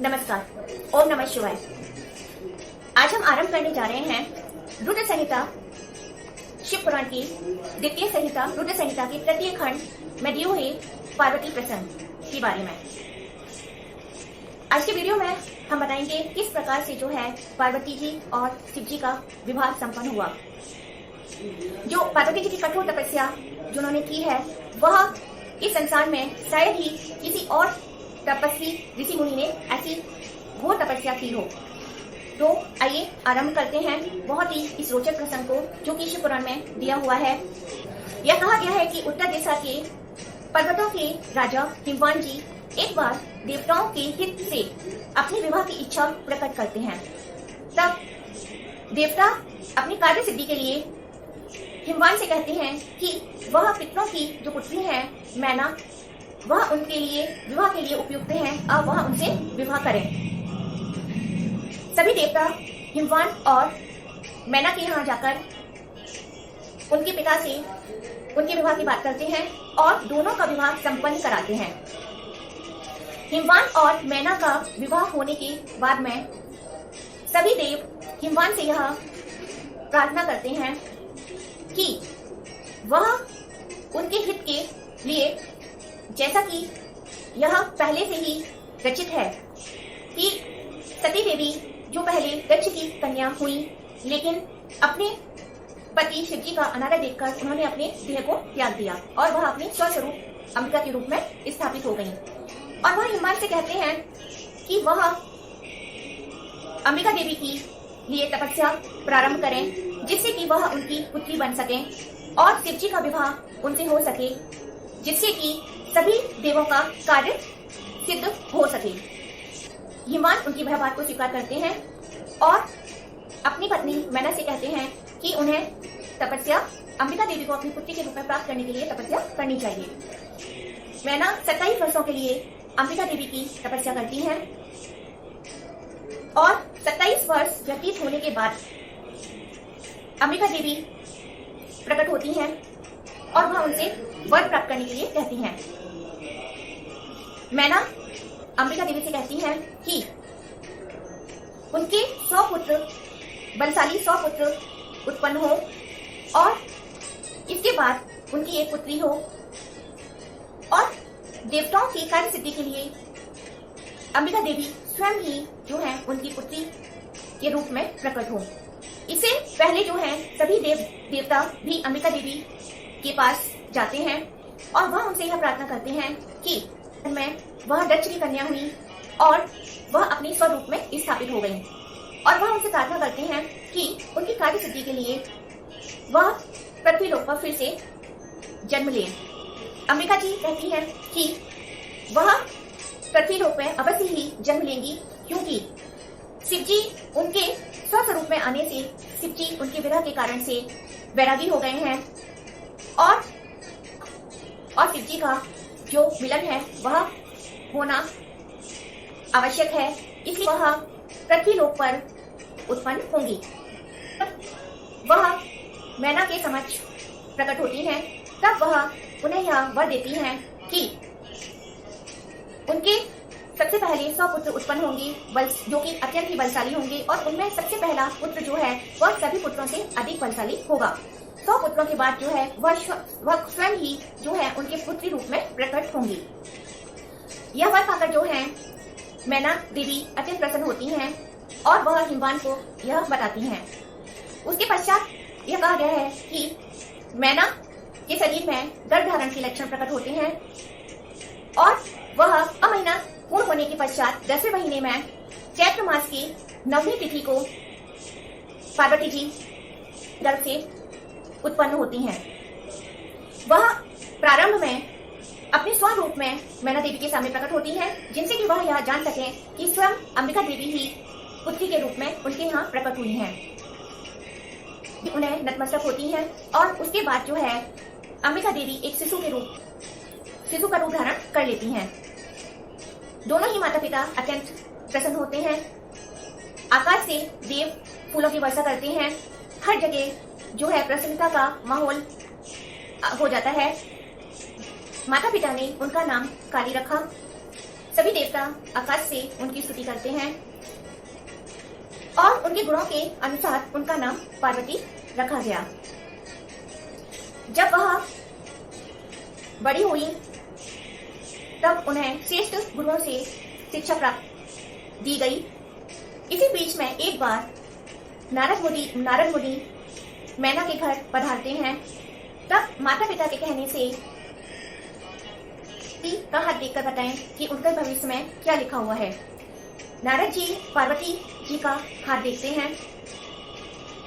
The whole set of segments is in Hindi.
नमस्कार। ओम नमः शिवाय। आज हम आरंभ करने जा रहे हैं रुद्र संहिता, शिव पुराण की द्वितीय संहिता रुद्र संहिता के तृतीय खंड में दिए हुए पार्वती प्रसंग के बारे में। आज के वीडियो में हम बताएंगे किस प्रकार से जो है पार्वती जी और शिव जी का विवाह संपन्न हुआ। जो पार्वती जी की कठोर तपस्या जिन्होंने की है वह इस संसार में शायद ही किसी और तपस्वी ऋषि मुनि ने ऐसी घोर तपस्या की हो। तो आइए आरंभ करते हैं बहुत ही इस रोचक प्रसंग को जो कि शिव पुराण में दिया हुआ है। यह कहा गया है कि उत्तर दिशा के पर्वतों के राजा हिमवान जी एक बार देवताओं के हित से अपने विवाह की इच्छा प्रकट करते हैं। तब देवता अपनी कार्य सिद्धि के लिए हिमवान से कहते हैं कि वह पितरों की जो पुत्री है मैना, वह उनके लिए विवाह के लिए उपयुक्त है, अब वह उनसे विवाह करें। सभी देवता हिमवान और मैना के यहाँ जाकर उनके पिता से उनके विवाह की बात करते हैं और दोनों का विवाह संपन्न कराते हैं। हिमवान और मैना का विवाह होने के बाद में सभी देव हिमवान से यह प्रार्थना करते हैं कि वह उनके हित के लिए, जैसा कि यह पहले से ही रचित है कि सती देवी जो पहले दक्ष की कन्या हुई, लेकिन अपने पति शिव जी का अनादर देखकर उन्होंने अपने देह को त्याग दिया और वह अपने स्वस्वरूप अंबिका के रूप में स्थापित हो गई। और वह हिमवान से कहते हैं कि वह अंबिका देवी की लिए तपस्या प्रारंभ करें जिससे कि वह उनकी पुत्री बन सके और शिव जी का विवाह उनसे हो सके, जिससे कि सभी देवों का कार्य सिद्ध हो सके। हिमवान उनकी वह बात को स्वीकार करते हैं और अपनी पत्नी मैना से कहते हैं कि उन्हें तपस्या अंबिका देवी को अपनी पुत्री के रूप में प्राप्त करने के लिए तपस्या करनी चाहिए। मैना 27 वर्षों के लिए अंबिका देवी की तपस्या करती हैं और 27 वर्ष व्यतीत होने के बाद अंबिका देवी प्रकट होती हैं और वह उनसे वर प्राप्त करने के लिए कहती हैं। मैना अंबिका देवी से कहती हैं कि उनके 100 पुत्र, बलशाली 100 पुत्र उत्पन्न हो और इसके बाद उनकी एक पुत्री हो और देवताओं की कार्य सिद्धि के लिए अंबिका देवी स्वयं ही जो है उनकी पुत्री के रूप में प्रकट हो। इससे पहले जो है सभी देवता भी अंबिका देवी के पास जाते हैं और वह उनसे यह प्रार्थना करते हैं कि मैं वह दक्ष की कन्या हुई और वह अपने स्वरूप में स्थापित हो गई। और वह उनसे प्रार्थना करते हैं कि उनकी कार्य सिद्धि के लिए वह पृथ्वी लोक पर फिर से जन्म ले। अंबिका जी कहती हैं कि वह पृथ्वी लोक में अवश्य ही जन्म लेंगी, क्योंकि शिव जी उनके स्वस्वरूप में आने से शिव जी उनके विरह के कारण से वैरागी हो गए हैं और शिव जी का जो मिलन है वह होना आवश्यक है, इसलिए वह पृथ्वी लोक पर उत्पन्न होंगी। वह मैना के समक्ष प्रकट होती हैं, तब वह उन्हें यह वर देती हैं कि उनके सबसे पहले 100 पुत्र उत्पन्न होंगे जो कि अत्यंत ही बलशाली होंगे और उनमें सबसे पहला पुत्र जो है वह सभी पुत्रों से अधिक बलशाली होगा। 100 पुत्रों के बाद जो है वह स्वयं ही जो है उनके पुत्री रूप में प्रकट होंगी। यह वर पाकर जो है मैना देवी अत्यंत प्रसन्न होती हैं और वह हिमवान को यह बताती हैं। उसके पश्चात यह कहा गया है कि मैना के शरीर में गर्भ धारण के लक्षण प्रकट होते हैं और वह 9 महीना पूर्ण होने के पश्चात 10वें महीने में चैत्र मास की 9वीं तिथि को पार्वती जी गर्भ से उत्पन्न होती हैं। वह प्रारंभ में अपने स्वरूप में मैना देवी के सामने प्रकट होती हैं, जिनसे कि वह यह जान सके कि स्वयं अंबिका देवी ही पुत्री के रूप में उनके यहाँ प्रकट हुई हैं। उन्हें नतमस्तक होती हैं और उसके बाद जो है अंबिका देवी एक शिशु का रूप धारण कर लेती हैं। दोनों ही माता पिता अत्यंत प्रसन्न होते हैं। आकाश से देव फूलों की वर्षा करते हैं। हर जगह जो है प्रसन्नता का माहौल हो जाता है। माता पिता ने उनका नाम काली रखा। सभी देवता आकाश से उनकी स्तुति करते हैं और उनके गुणों के अनुसार उनका नाम पार्वती रखा गया। जब वह बड़ी हुई तब उन्हें श्रेष्ठ गुरुओं से शिक्षा प्राप्त दी गई। इसी बीच में एक बार नारद मुनि मैना के घर पधारते हैं। तब माता पिता के कहने से का हाथ देखकर बताएं कि उनके भविष्य में क्या लिखा हुआ है। नारद जी पार्वती जी का हाथ देखते हैं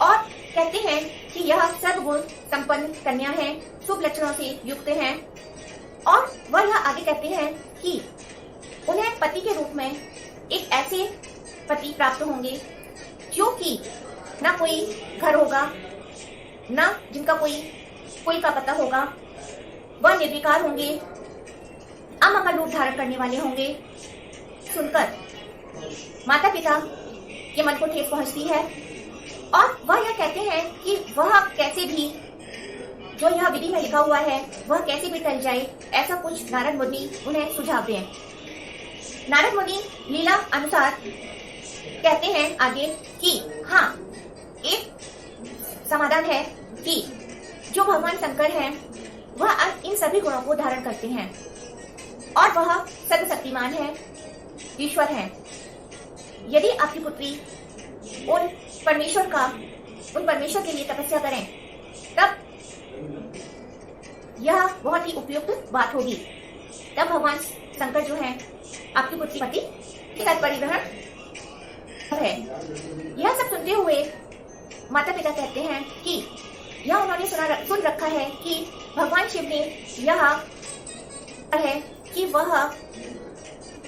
और कहते हैं कि यह सर्वगुण संपन्न कन्या है, शुभ लक्षणों से युक्त है। और वह यह आगे कहते हैं कि उन्हें पति के रूप में एक ऐसे पति प्राप्त होंगे जो कि ना कोई घर होगा, ना जिनका कोई कुल का पता होगा, वह निर्विकार होंगे, अमंगल रूप धारण करने वाले होंगे। सुनकर माता पिता के मन को ठेस पहुंचती है और वह यह कहते हैं कि वह कैसे भी जो यह विधि में लिखा हुआ है वह कैसे भी टल जाए, ऐसा कुछ नारद मुनि उन्हें सुझाव दें। नारद मुनि लीला अनुसार कहते हैं आगे कि हाँ, एक समाधान है कि जो भगवान शंकर हैं वह इन सभी गुणों को धारण करते हैं और वह सर्वशक्तिमान है, ईश्वर है। यदि आपकी पुत्री उन परमेश्वर के लिए तपस्या करें तब यह बहुत ही उपयुक्त बात होगी। तब भगवान शंकर जो है आपकी पुत्री पति के साथ परिग्रहण है। यह सब सुनते हुए माता पिता कहते हैं कि यह उन्होंने सुन रखा है कि भगवान शिव ने यह है कि वह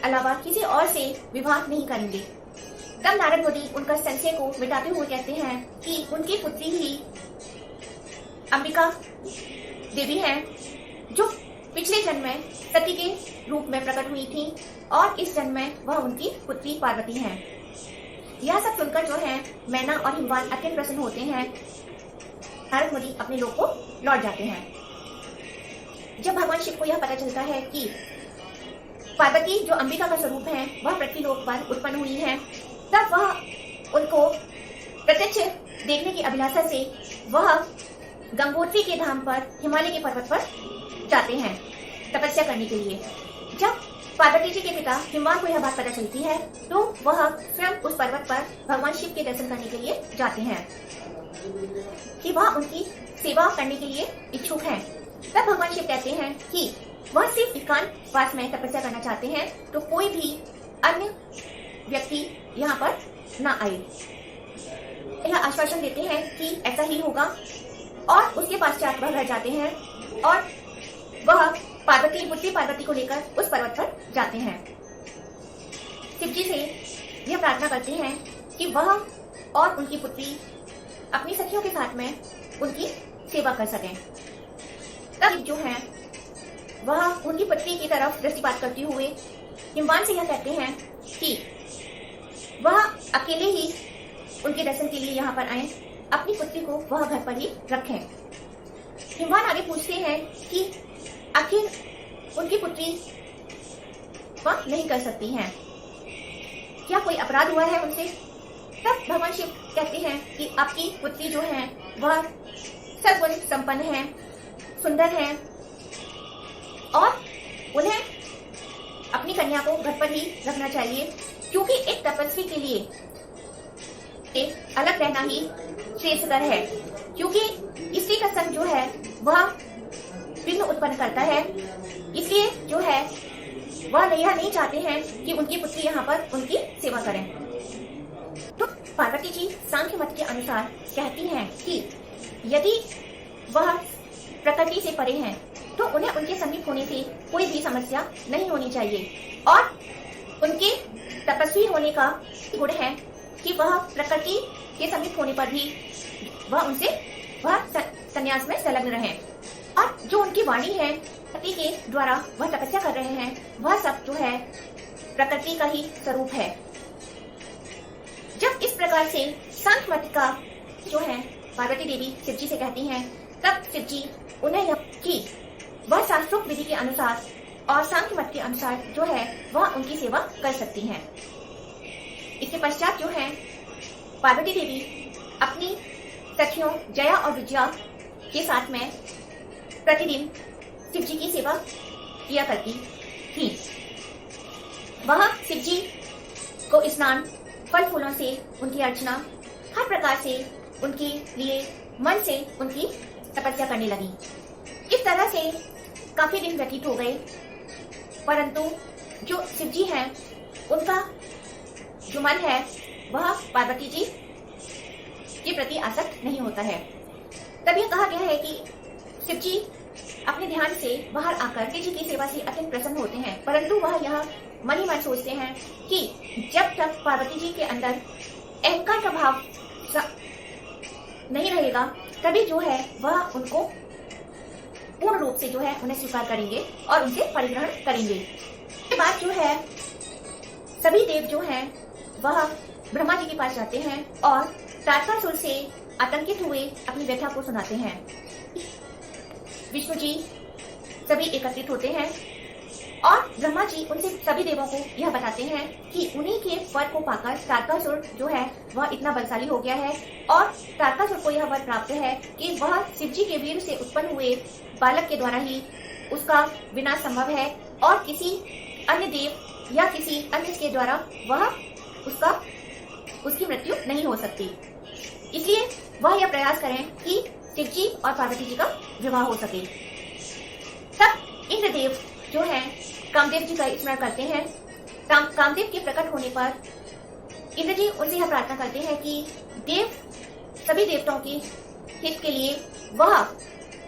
अलावा किसी और से विवाह नहीं करेंगे। तब नारद मुनि उनका संशय को मिटाते हुए कहते हैं कि उनकी पुत्री ही अंबिका देवी हैं, जो पिछले जन्म में सती के रूप में प्रकट हुई थी और इस जन्म में वह उनकी पुत्री पार्वती हैं। यह सब सुनकर जो है मैना और हिमवान अत्यंत प्रसन्न होते हैं। नारद मुनि अपने लोक को लौट जाते हैं। जब भगवान शिव को यह पता चलता है कि पार्वती जो अंबिका का स्वरूप है वह पृथ्वीलोक पर उत्पन्न हुई है, तब वह उनको प्रत्यक्ष देखने की अभिलाषा से वह गंगोत्री के धाम पर हिमालय के पर्वत पर जाते हैं तपस्या करने के लिए। जब पार्वती जी के पिता हिमवान को यह बात पता चलती है तो वह स्वयं उस पर्वत पर भगवान शिव के दर्शन करने के लिए जाते हैं कि वह उनकी सेवा करने के लिए इच्छुक हैं। तब भगवान शिव कहते हैं कि वह सिर्फ एकांतवास में तपस्या करना चाहते हैं, तो कोई भी अन्य व्यक्ति यहाँ पर न आए। यह आश्वासन देते हैं कि ऐसा ही होगा और उसके पश्चात वह घर जाते हैं और वह पुत्री पार्वती को लेकर उस पर्वत पर जाते हैं। शिव जी से यह प्रार्थना करते हैं कि वह और उनकी पुत्री अपनी सखियों के साथ में उनकी सेवा कर सकें। तब जो है वह उनकी पत्नी की तरफ दृष्टिपात करते हुए हिमवान से यह कहते हैं कि वह अकेले ही उनके दर्शन के लिए यहाँ पर आए, अपनी पुत्री को वह घर पर ही रखें। हिमवान आगे पूछते हैं कि आखिर उनकी पुत्री वह नहीं कर सकती हैं, क्या कोई अपराध हुआ है उनसे? तब भगवान शिव कहते हैं कि आपकी पुत्री जो है वह सर्वगुण संपन्न है, सुंदर है और उन्हें अपनी कन्या को घर पर ही रखना चाहिए, क्योंकि एक तपस्वी के लिए एक अलग रहना ही श्रेष्ठतर है, क्योंकि स्त्री का संग जो है वह विघ्न उत्पन्न करता है। इसलिए जो है वह यह नहीं चाहते हैं कि उनकी पुत्री यहाँ पर उनकी सेवा करें। तो पार्वती जी सांख्य मत के अनुसार कहती हैं कि यदि वह प्रकृति से परे हैं तो उन्हें उनके समीप होने से कोई भी समस्या नहीं होनी चाहिए और उनके तपस्वी होने का गुण है कि वह प्रकृति के समीप होने पर भी वह संन्यास में संलग्न रहे और जो उनकी वाणी है पति के द्वारा वह तपस्या कर रहे हैं वह सब जो है प्रकृति का ही स्वरूप है। जब इस प्रकार से सांख्य मत का जो है पार्वती देवी शिव जी से कहती हैं, तब शिव जी उन्हें यह कि वह शास्त्रोक्त विधि के अनुसार और सांख्य मत के अनुसार जो है वह उनकी सेवा कर सकती हैं। इसके पश्चात जो है पार्वती देवी अपनी सखियों जया और विजया के साथ में प्रतिदिन शिव जी की सेवा किया करती थी। वह शिव जी को स्नान, फल फूलों से उनकी अर्चना, हर प्रकार से उनके लिए मन से उनकी तपस्या करने लगी। इस तरह से काफी दिन व्यतीत हो गए, परंतु जो शिव जी हैं उनका जो मन है वह पार्वती जी के प्रति आसक्त नहीं होता है। तब यह कहा गया है कि शिव जी अपने ध्यान से बाहर आकर शिव जी की सेवा से अत्यंत प्रसन्न होते हैं, परंतु वह यह मन ही मन सोचते हैं कि जब तक पार्वती जी के अंदर अहंकार का भाव नहीं रहेगा तभी जो है वह उनको पूर्ण रूप से जो है उन्हें स्वीकार करेंगे और उनसे परिग्रहण करेंगे। इसके बाद जो है सभी देव जो हैं वह ब्रह्मा जी के पास जाते हैं और तारकासुर से आतंकित हुए अपनी व्यथा को सुनाते हैं। विष्णु जी सभी एकत्रित होते हैं और ब्रह्मा जी उनसे सभी देवों को यह बताते हैं कि उन्हीं के वर को पाकर तारकासुर जो है वह इतना बलशाली हो गया है और तारकासुर को यह वर प्राप्त है कि वह शिव जी के वीर से उत्पन्न हुए बालक के द्वारा ही उसका विनाश संभव है और किसी अन्य देव या किसी अन्य के द्वारा वह उसकी मृत्यु नहीं हो सकती। इसलिए वह यह प्रयास करें कि शिव जी और पार्वती जी का विवाह हो सके। तब इंद्रदेव जो है कामदेव जी का स्मरण करते हैं। कामदेव के प्रकट होने पर इंद्र जी उनसे यह प्रार्थना करते हैं कि देव सभी देवताओं की हित के लिए वह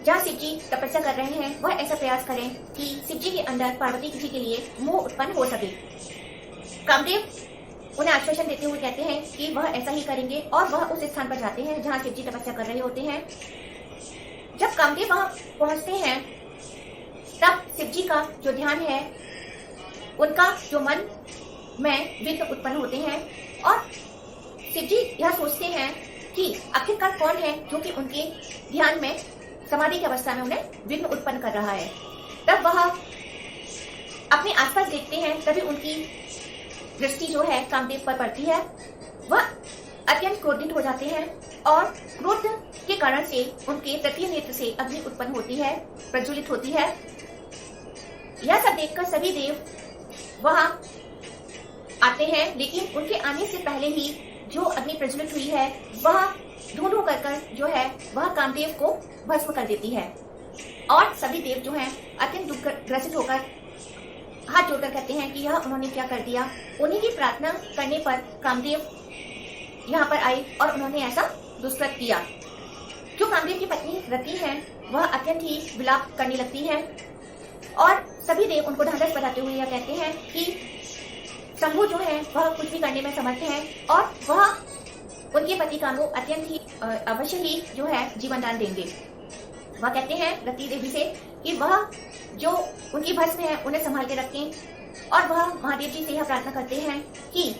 जहाँ शिव जी तपस्या कर रहे हैं वह ऐसा प्रयास करें कि शिव जी के अंदर पार्वती जी के लिए मोह उत्पन्न हो सके। कामदेव उन्हें आश्वासन देते हुए कहते हैं कि वह ऐसा ही करेंगे और वह उस स्थान पर जाते हैं जहाँ शिव जी तपस्या कर रहे होते हैं। जब कामदेव वहां पहुंचते हैं तब शिव जी का जो ध्यान है उनका जो मन में विघ्न उत्पन्न होते हैं और शिव जी यह सोचते हैं कि आखिरकार कौन है जो कि उनके ध्यान में समाधि की अवस्था में उन्हें विघ्न उत्पन्न कर रहा है। तब वह अपने आसपास देखते हैं, तभी उनकी दृष्टि जो है कामदेव पर पड़ती है। वह अत्यंत क्रोधित हो जाते हैं और क्रोध के कारण से उनके तृतीय नेत्र से अग्नि उत्पन्न होती है, प्रज्वलित होती है। यह सब देखकर सभी देव वहां आते हैं, लेकिन उनके आने से पहले ही जो अग्नि प्रज्वलित हुई है वह धुआं कर जो है वह कामदेव को भस्म कर देती है। और सभी देव जो हैं अत्यंत दुख ग्रसित होकर हाथ जोड़कर कहते हैं कि यह उन्होंने क्या कर दिया। उन्हीं की प्रार्थना करने पर कामदेव यहाँ पर आए और उन्होंने ऐसा दुष्कृत किया। जो कामदेव की पत्नी रति है वह अत्यंत ही विलाप करने लगती है और सभी देव उनको ढांढस बताते हुए यह कहते हैं कि शंभु जो है वह कुछ भी करने में समर्थ है और वह उनके पति का अत्यंत ही अवश्य ही जो है जीवन दान देंगे। वह कहते हैं रति देवी से कि वह जो उनकी भस्म है उन्हें संभाल के रखें और वह महादेव जी से यह प्रार्थना करते हैं कि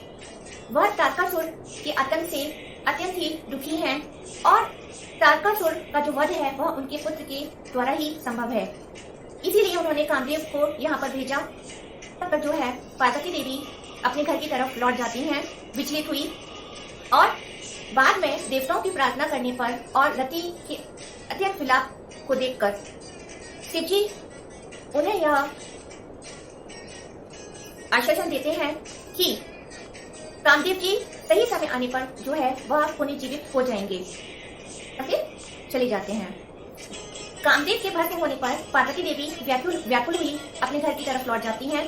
वह तारकासुर के आतंक से अत्यंत ही दुखी हैं और तारकासुर का जो वध है वह उनके पुत्र के द्वारा ही संभव है। इसीलिए उन्होंने कामदेव को यहाँ पर भेजा। तब तक जो है पार्वती देवी अपने घर की तरफ लौट जाती हैं विचलित हुई और बाद में देवताओं की प्रार्थना करने पर और रति के अत्यंत विलाप को देखकर शिव जी उन्हें यह आश्वासन देते हैं कि कामदेव जी सही समय आने पर जो है वह पुनर्जीवित हो जाएंगे। चले जाते हैं। कामदेव के भस्म होने पर पार्वती देवी व्याकुल हुई अपने घर की तरफ लौट जाती हैं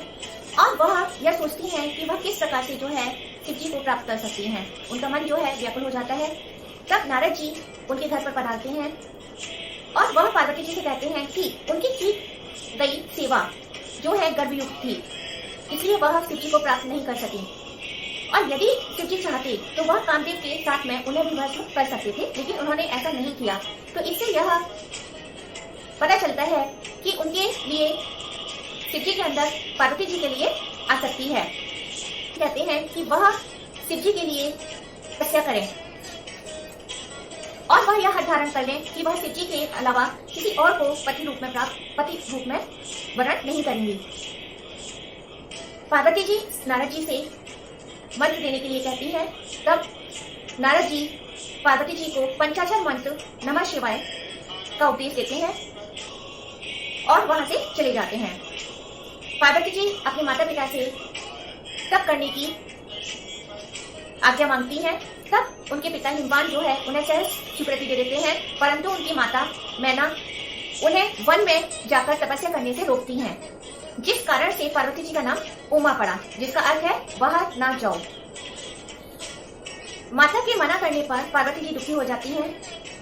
और वह यह सोचती हैं कि वह किस प्रकार से जो है शिव जी को प्राप्त कर सकती हैं। उनका मन जो है व्याकुल हो जाता है। तब नारद जी उनके घर पर पधारते हैं और वह पार्वती जी से कहते हैं कि उनकी की गई सेवा जो है गर्भयुक्त थी, इसलिए वह शिव जी को प्राप्त नहीं कर सकी और यदि शिव जी चाहते तो वह कामदेव के साथ में उन्हें भी भस्म कर सकते थे, लेकिन उन्होंने ऐसा नहीं किया। तो इससे यह पता चलता है कि उनके लिए शिव जी के अंदर पार्वती जी के लिए आसक्ति है। कहते हैं कि वह शिव जी के लिए तपस्या करें और वह यह हठ धारण कर लें कि वह शिव जी के अलावा किसी और को पति रूप में वर्ण नहीं करेंगी। पार्वती जी नारद जी से मंत्र देने के लिए कहती है। तब नारद जी पार्वती जी को पंचाक्षर मंत्र नमः शिवाय का उपदेश देते हैं और वहां से चले जाते हैं। पार्वती जी अपने माता पिता से तप करने की आज्ञा मांगती हैं। तब उनके पिता हिमवान जो है उन्हें सहज स्वीकृति दे देते हैं, परंतु उनकी माता मैना उन्हें वन में जाकर तपस्या करने से रोकती हैं, जिस कारण से पार्वती जी का नाम उमा पड़ा, जिसका अर्थ है बाहर ना जाओ। माता के मना करने पर पार्वती जी दुखी हो जाती हैं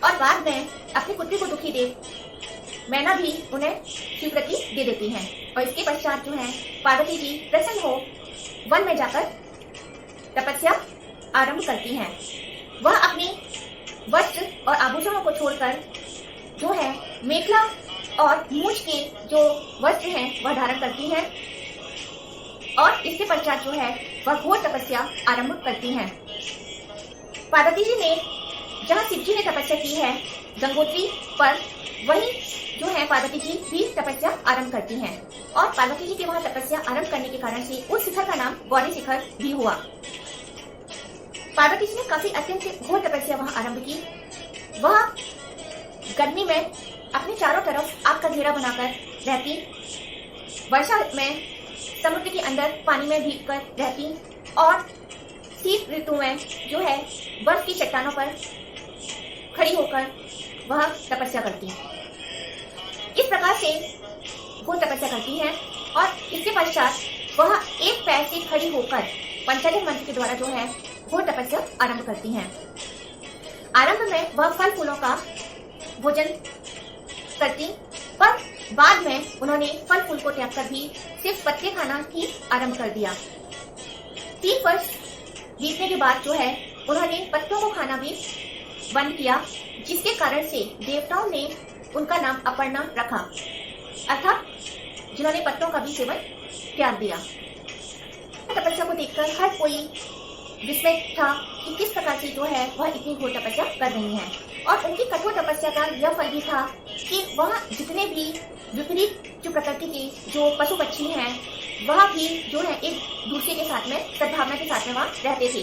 और बाद में अपनी पुत्री को दुखी देख मैना भी उन्हें स्वीकृति दे देती हैं। और इसके पश्चात जो है पार्वती जी प्रसन्न हो वन में जाकर तपस्या आरंभ करती हैं। वह अपनी वस्त्र और आभूषणों को छोड़कर जो है मेखला और मूछ के जो वस्त्र हैं वह धारण करती हैं और इसके पश्चात जो है वह घोर तपस्या आरंभ करती हैं। पार्वती जी ने जहाँ शिव जी ने तपस्या की है गंगोत्री पर, वहीं जो है पार्वती जी भी तपस्या आरंभ करती हैं और पार्वती जी के वहाँ तपस्या आरंभ करने के कारण से उस शिखर का नाम गौरी शिखर भी हुआ। पार्वती जी ने काफी अत्यंत घोर तपस्या वहाँ आरंभ की। वह गर्मी में अपने चारों तरफ आग का घेरा बनाकर रहती, वर्षा में समुद्र के अंदर पानी में भीगकर रहती और शीत ऋतु में जो है बर्फ की चट्टानों पर खड़ी होकर वह तपस्या करती। इस प्रकार से वो तपस्या करती हैं और इसके पश्चात वह एक पैर से खड़ी होकर पंचाक्षर मंत्र के द्वारा जो है वो तपस्या आरंभ करती हैं। आरंभ में वह फल फूलों का भोजन करती, पर बाद में उन्होंने फल फूल को त्याग कर भी सिर्फ पत्ते खाना ही आरंभ कर दिया। 3 वर्ष बीतने के बाद जो है उन्होंने पत्तों को खाना भी बंद किया, जिसके कारण से देवताओं ने उनका नाम अपर्णा रखा, अर्थात जिन्होंने पत्तों का भी सेवन त्याग दिया। तपस्या को देखकर हर कोई विस्मय था कि किस प्रकार से जो है वह इतनी घोर तपस्या कर रही हैं और उनकी कठोर तपस्या का यह फल भी था कि वह जितने भी विपरीत जो प्रकृति के जो पशु पक्षी हैं वह भी जो है एक दूसरे के साथ में सद्भावना के साथ में वहाँ रहते थे।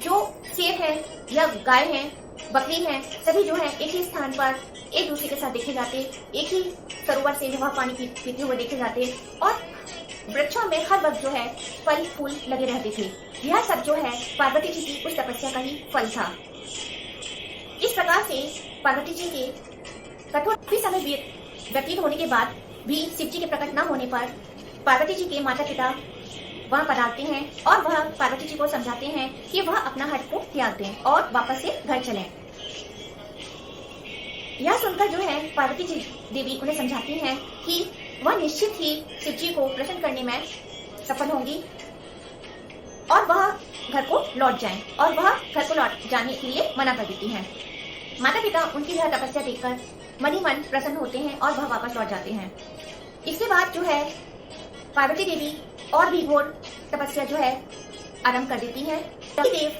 जो शेर है या गाय है बकरी है सभी जो है एक ही स्थान पर एक दूसरे के साथ देखे जाते, एक ही सरोवर से वह पानी पीते हुए देखे जाते और वृक्षों में हर वक्त जो है फल फूल लगे रहते थे। यह सब जो है पार्वती जी की उस तपस्या का ही फल था। इस प्रकार से पार्वती जी के कठोर समय व्यतीत होने के बाद भी शिव जी के प्रकट न होने पर पार्वती जी के माता पिता वहाँ पधारते हैं और वह पार्वती जी को समझाते हैं कि वह अपना हट को त्याग दें और वापस से घर चलें। यह सुनकर जो है पार्वती जी देवी उन्हें समझाती हैं कि वह निश्चित ही शिव जी को प्रसन्न करने में सफल होंगी और वह घर को लौट जाएं और वह घर को लौट जाने के लिए मना कर देती हैं। माता पिता उनकी यह तपस्या देखकर मन ही मन प्रसन्न होते हैं और वह वापस लौट जाते हैं। इसके बाद जो है पार्वती देवी और भी घोर तपस्या जो है आरंभ कर देती हैं। देव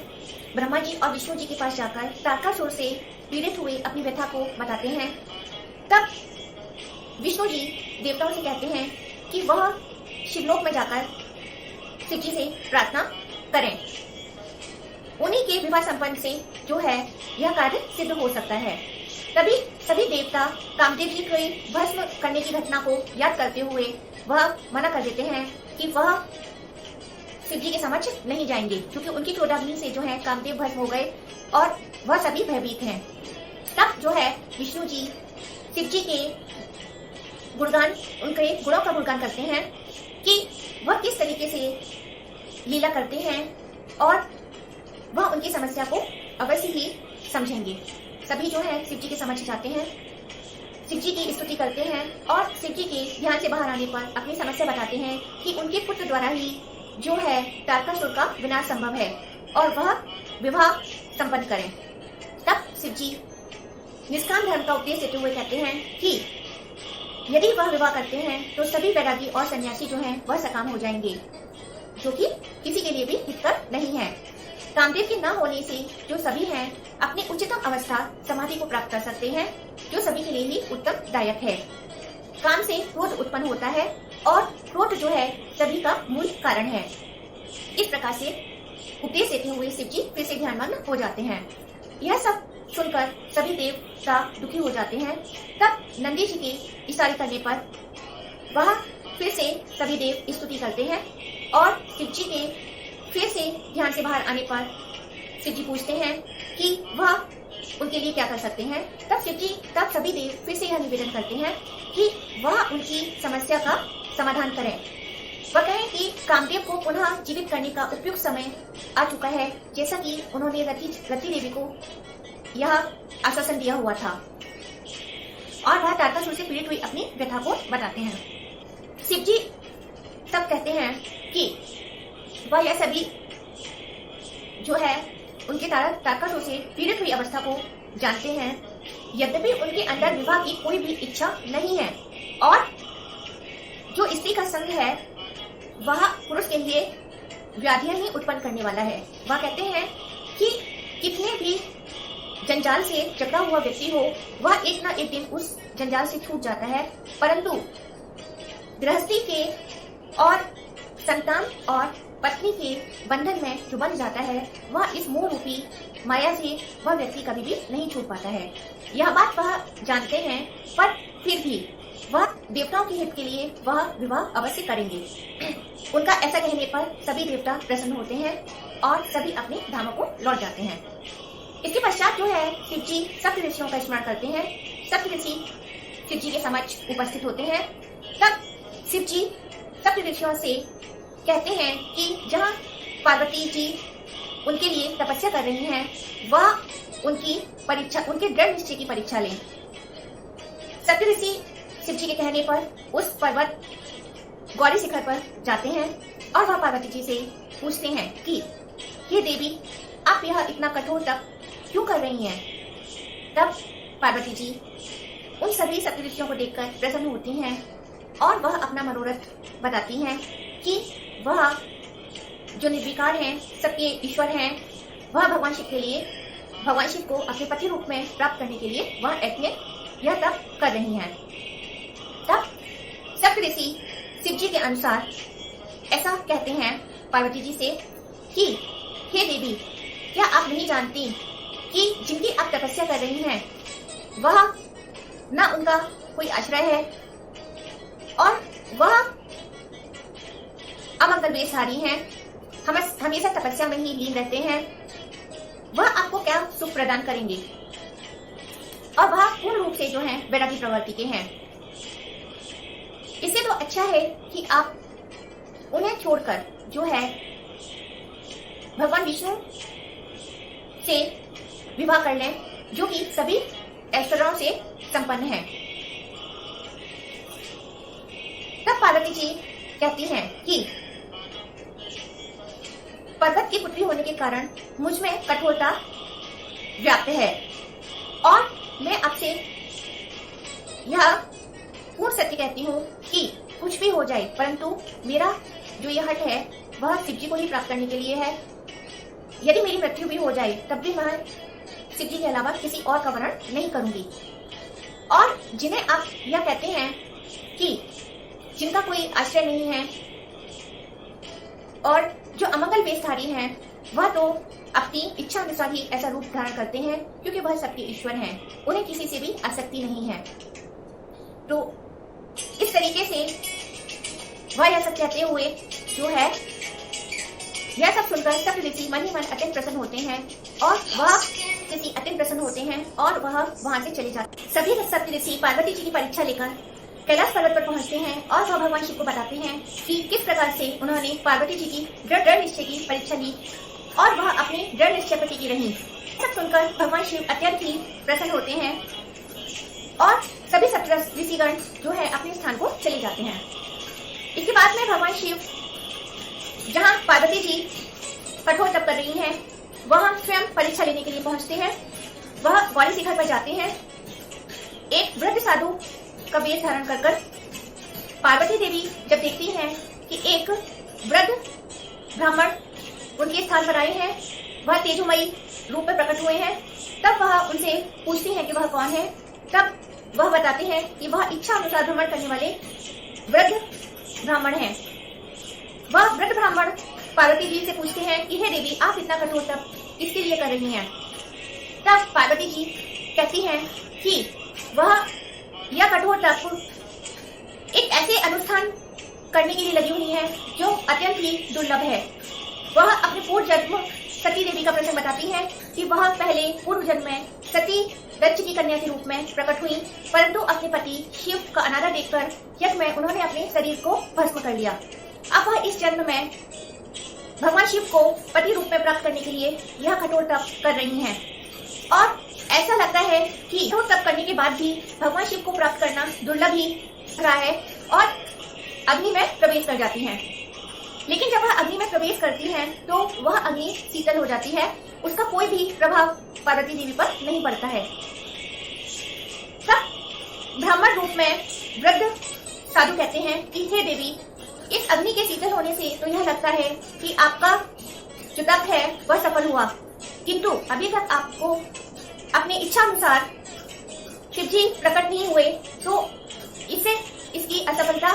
ब्रह्मा जी और विष्णु जी के पास जाकर तारकासुर से पीड़ित हुए अपनी व्यथा को बताते हैं। तब विष्णु जी देवताओं से कहते हैं कि वह शिवलोक में जाकर शिव जी से प्रार्थना करें, उन्हीं के विवाह संपन्न से जो है यह कार्य सिद्ध हो सकता है। तभी सभी देवता कामदेव जी को भस्म करने की घटना को याद करते हुए वह मना कर देते हैं कि वह शिव जी के समक्ष नहीं जाएंगे, क्योंकि उनकी क्रोधाग्नि से जो है कामदेव भस्म हो गए और वह सभी भयभीत हैं। तब जो है विष्णु जी शिव जी के गुणगान, उनके गुणों का गुणगान करते हैं कि वह किस तरीके से लीला करते हैं और वह उनकी समस्या को अवश्य ही समझेंगे। सभी जो है शिव जी के समक्ष जाते हैं, शिव जी की स्तुति करते हैं और शिव जी के ध्यान से बाहर आने पर अपनी समस्या बताते हैं कि उनके पुत्र द्वारा ही जो है तारकासुर का विनाश संभव है और वह विवाह संपन्न करें। तब शिव जी निष्काम धर्म का उपदेश देते हुए कहते हैं कि यदि वह विवाह करते हैं तो सभी वैरागी और सन्यासी जो हैं वह सकाम हो जाएंगे, जो कि किसी के लिए भी हितकर नहीं है। कामदेव के न होने से जो सभी हैं अपनी उच्चतम अवस्था समाधि को प्राप्त कर सकते हैं, जो सभी के लिए ही उत्तम दायक है। काम से क्रोध उत्पन्न होता है और क्रोध जो है सभी का मूल कारण है। इस प्रकार से उपदेश देते हुए शिव जी फिर से ध्यानमग्न हो जाते हैं। यह सब सुनकर सभी देवता दुखी हो जाते हैं। तब नंदी जी के इशारे करने पर वह फिर से सभी देव स्तुति करते हैं और शिव जी के फिर से ध्यान से बाहर आने पर शिव जी पूछते हैं कि वह उनके लिए क्या कर सकते हैं। तब सभी देव फिर से यह निवेदन करते हैं कि वह उनकी समस्या का समाधान करें। वह कहें कि कामदेव को पुनः जीवित करने का उपयुक्त समय आ चुका है, जैसा कि उन्होंने रति देवी को यह आश्वासन दिया हुआ था। और वह तारकासुर से पीड़ित हुई अपनी व्यथा को बताते हैं। शिव जी तब कहते हैं कि वह यह सभी जो है उनके तारकासुर से पीड़ित हुई अवस्था को जानते हैं। यद्यपि उनके अंदर विवाह की कोई भी इच्छा नहीं है और जो स्त्री का संग है वह पुरुष के लिए व्याधियां ही उत्पन्न करने वाला है। वह कहते हैं कि कितने भी जंजाल से जकड़ा हुआ व्यक्ति हो, वह एक ना एक दिन उस जंजाल से छूट जाता है, परंतु गृहस्थी के और संतान और पत्नी के बंधन में जो बंध जाता है, वह इस मोह रूपी माया से वह व्यक्ति कभी भी नहीं छूट पाता है। यह बात वह जानते हैं, पर फिर भी वह देवताओं के हित के लिए वह विवाह अवश्य करेंगे। उनका ऐसा कहने पर सभी देवता प्रसन्न होते हैं और सभी अपने धामों को लौट जाते हैं। इसके पश्चात जो है शिव जी सप्त ऋषियों का स्मरण करते हैं। सप्त ऋषि शिव जी के समक्ष उपस्थित होते हैं। तब शिव जी सप्त ऋषियों से कहते हैं कि जहाँ पार्वती जी उनके लिए तपस्या कर रही हैं, वह उनकी परीक्षा, उनके दृढ़ निश्चय की परीक्षा लें। सप्त ऋषि शिव जी के कहने पर उस पर्वत गौरी शिखर पर जाते हैं और वह पार्वती जी से पूछते हैं कि हे देवी, आप यह इतना कठोर तप क्यों कर रही हैं? तब पार्वती जी उन सभी सप्त ऋषियों को देखकर प्रसन्न होती हैं और वह अपना मनोरथ बताती हैं कि वह जो निर्विकार हैं, सबके ईश्वर हैं, वह भगवान शिव के लिए, भगवान शिव को अपने पति रूप में प्राप्त करने के लिए वह यह तप कर रही हैं। तब सप्त ऋषि शिव जी के अनुसार ऐसा कहते हैं पार्वती जी से कि हे देवी, क्या आप नहीं जानती कि जिनकी आप तपस्या कर रही हैं, वह न उनका कोई आश्रय है और वह अमंगल वेशधारी हैं, हमेशा तपस्या में ही लीन रहते हैं। वह आपको क्या सुख प्रदान करेंगे और वह पूर्ण रूप से जो है वैरागी प्रवृत्ति के हैं। इससे तो अच्छा है कि आप उन्हें छोड़कर जो है भगवान विष्णु से विवाह कर लें, जो कि सभी ऐश्वर्यों से संपन्न है। तब पार्वती जी कहती हैं कि पर्वत की पुत्री होने के कारण मुझ में कठोरता व्याप्त है और मैं आपसे यह पूर्ण सत्य कहती हूँ कि कुछ भी हो जाए, परंतु मेरा जो यह हट है वह शिव जी को ही प्राप्त करने के लिए है। यदि मेरी मृत्यु भी हो जाए तब भी मैं शिव जी के अलावा किसी और का वर्ण नहीं करूंगी। और जिन्हें आप यह कहते हैं कि जिनका कोई आश्रय नहीं है और जो अमंगल वेशधारी हैं, वह तो अपनी इच्छा अनुसार ही ऐसा रूप धारण करते हैं, क्योंकि वह सबके ईश्वर हैं, उन्हें किसी से भी आसक्ति नहीं है। तो इस तरीके से वह यह सब कहते हुए जो है यह सब सुनकर सप्त ऋषि मन ही मन अत्यंत प्रसन्न होते हैं और वह ऋषि अत्यंत प्रसन्न होते हैं और वह वहां से चले जाते हैं। सभी सप्त ऋषि पार्वती जी की परीक्षा लेकर कैलाश पर्वत पर पहुंचते हैं और वह भगवान शिव को बताते हैं कि किस प्रकार से उन्होंने पार्वती जी की दृढ़ निश्चय की परीक्षा ली और वह अपने दृढ़ निश्चय पर टिकी रही। सब सुनकर भगवान शिव अत्यंत ही प्रसन्न होते हैं और सभी सप्त ऋषिगण जो है अपने स्थान को चले जाते हैं। इसके बाद में भगवान शिव जहाँ पार्वती जी कठोर तप कर रही हैं, वहाँ स्वयं परीक्षा लेने के लिए पहुंचते हैं। वह गौरी शिखर पर जाते हैं। एक वृद्ध साधु का वेश धारण कर पार्वती देवी जब देखती हैं कि एक वृद्ध ब्राह्मण उनके स्थान पर आए हैं, वह तेजोमयी रूप में प्रकट हुए हैं, तब वह उनसे पूछती हैं कि वह कौन है। तब वह बताते हैं कि वह इच्छा अनुसार भ्रमण करने वाले वृद्ध ब्राह्मण हैं। वह वृद्ध ब्राह्मण पार्वती जी से पूछते हैं कि हे देवी, आप इतना कठोर तप किसके लिए कर रही हैं? तब पार्वती जी कहती हैं कि वह यह कठोर तप एक ऐसे अनुष्ठान करने के लिए लगी हुई है जो अत्यंत ही दुर्लभ है। वह अपने पूर्व जन्म सती देवी का प्रसंग बताती है कि वह पहले पूर्व जन्म में सती दक्ष की कन्या के रूप में प्रकट हुई, परंतु अपने पति शिव का अनादर देखकर यज्ञ में उन्होंने अपने शरीर को भस्म कर लिया। अब वह इस जन्म में भगवान शिव को पति रूप में प्राप्त करने के लिए यह कठोर तप कर रही हैं और ऐसा लगता है कि कठोर तप करने के बाद भी भगवान शिव को प्राप्त करना दुर्लभ ही रहा है और अग्नि में प्रवेश कर जाती हैं। लेकिन जब वह अग्नि में प्रवेश करती हैं तो वह अग्नि शीतल हो जाती है, उसका कोई भी प्रभाव पार्वती देवी पर नहीं पड़ता है। तब ब्राह्मण रूप में वृद्ध साधु कहते हैं कि हे देवी, इस अग्नि के शीतल होने से तो यह लगता है कि आपका जो तप है वह सफल हुआ, किंतु अभी तक आपको अपने इच्छा अनुसार शिव जी प्रकट नहीं हुए, तो इससे इसकी असफलता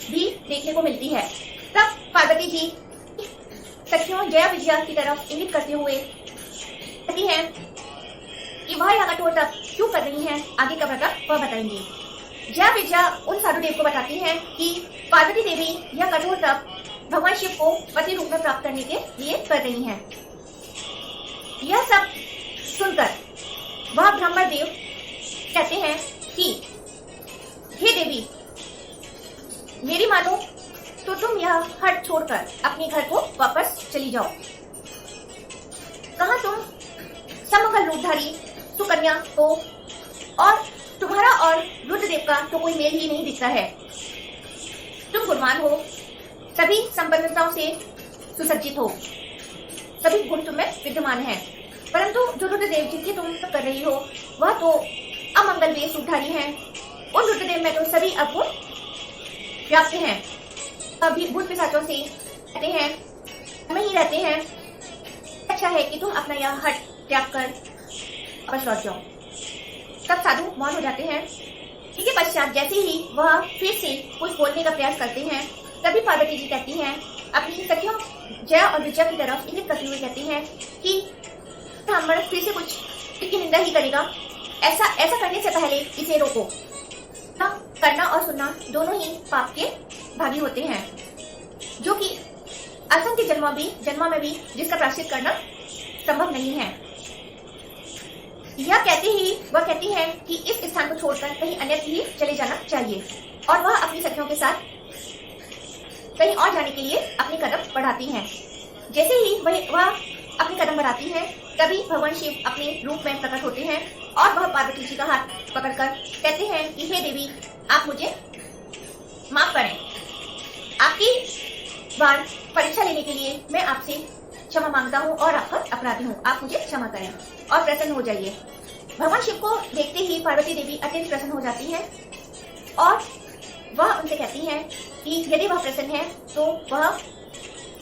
भी देखने को मिलती है। तब पार्वती जी सखियों जया विजया की तरफ इंगित करते हुए कहती हैं कि वह यह कठोर तप क्यों कर रही हैं, आगे का व्रत वह बताएंगी। जया विजया उन साधु देव को बताती हैं कि पार्वती देवी यह कठोर तप भगवान शिव को पति रूप में प्राप्त करने के लिए कर रही हैं। यह सब सुनकर वह ब्राह्मण देव कहते हैं कि हे देवी, मेरी मानो तो तुम यह हट छोड़कर अपने घर को वापस चली जाओ। कहाँ तुम समंगल रूपधारी सुकन्या हो और तुम्हारा और रुद्रदेव का तो कोई मेल ही नहीं दिखता है। तुम गुणवान हो, सभी संपन्नताओं से सुसज्जित हो, सभी गुण तुम्हें विद्यमान हैं, परंतु जो रुद्रदेव जिनकी तुम कर रही हो वह तो अमंगल वेश रूपधारी हैं। उन रुद्रदेव में तो सभी अवगुण व्याप्त हैं। अभी भूत पिशाचों से कहते हैं हमें ही रहते हैं, अच्छा है कि तुम अपना यह हट त्याग कर वापस लौट जाओ। तब साधु मौन हो जाते हैं। इसके पश्चात जैसे ही वह फिर से कुछ बोलने का प्रयास करते हैं, तभी पार्वती जी कहती हैं अपनी सखियों जया और विजया की तरफ इंगित करते हुए कहती हैं कि ब्राह्मण फिर से कुछ इसकी निंदा ही करेगा, ऐसा करने से पहले इसे रोको। करना और सुनना दोनों ही पाप के भागी होते हैं, जो कि असंख्य जन्मों में भी जिसका प्रायश्चित करना संभव नहीं है। यह कहते ही वह कहती है कि इस स्थान को छोड़कर कहीं अन्य ही चले जाना चाहिए और वह अपनी सखियों के साथ कहीं और जाने के लिए अपने कदम बढ़ाती हैं। जैसे ही वह अपने कदम बढ़ाती हैं, तभी भगवान शिव अपने रूप में प्रकट होते हैं और वह पार्वती जी का हाथ पकड़कर कहते हैं कि हे देवी, आप मुझे माफ करें। आपकी बार परीक्षा लेने के लिए मैं आपसे क्षमा मांगता हूँ और आपका अपराधी हूँ, आप मुझे क्षमा करें और प्रसन्न हो जाइए। भगवान शिव को देखते ही पार्वती देवी अत्यंत प्रसन्न हो जाती है और वह उनसे कहती हैं कि यदि वह प्रसन्न है तो वह